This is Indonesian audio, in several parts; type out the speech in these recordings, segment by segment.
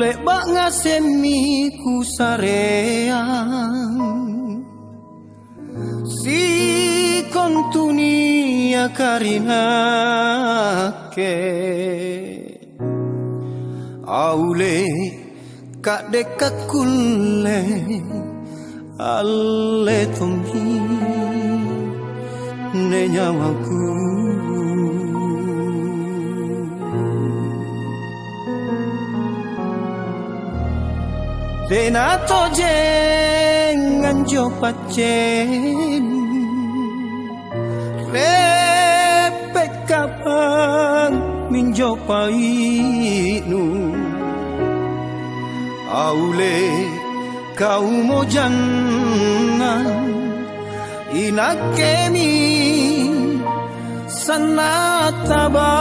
Lebak ngasemi ku sareang si kontunia karina ke aule kak dekat kulle alle tomhi ne nyawaku Dena toje nganjo pacen repek kapang minjo painu aule kau mojana inakemi sanataba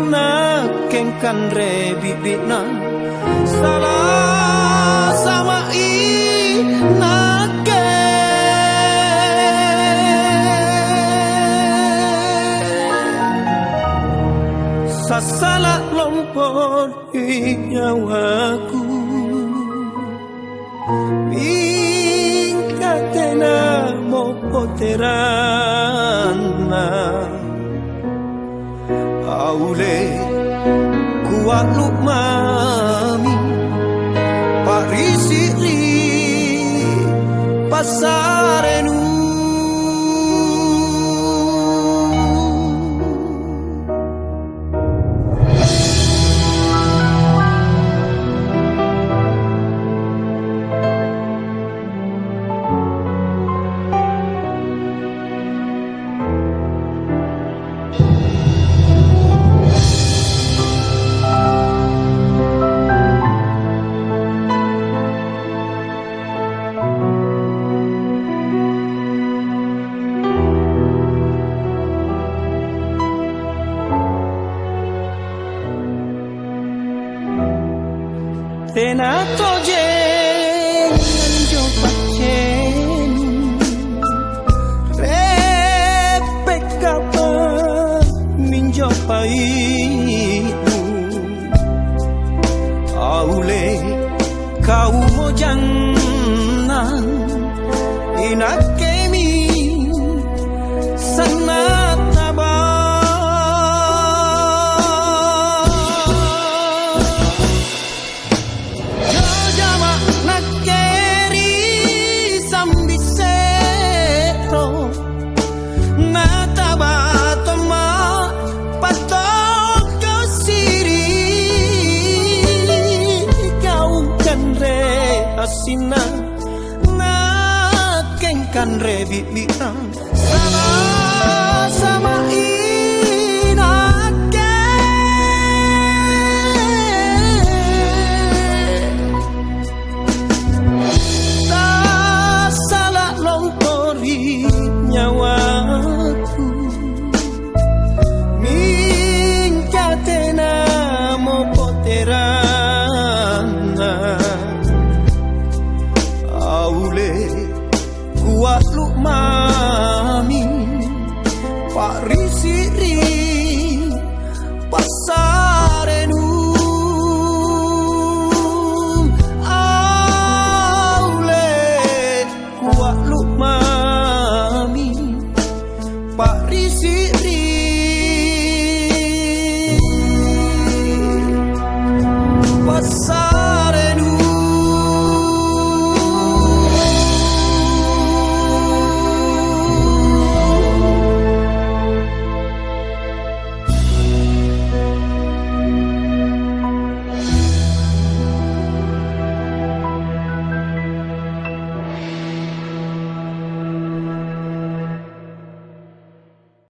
na kengkan re bibina salah sama i nake sasala lompor nyawaku ingkatena mo poterana aule kuat luk mami parisiri pasarenu Tena toje nganjo pacen repek kapa minjo paimu aule kau mojana inakemi sanataba Sina na kengkan rebibina sama inake tak salah lompori nyawaku mingkatena mo poterana kuat luk mami Paris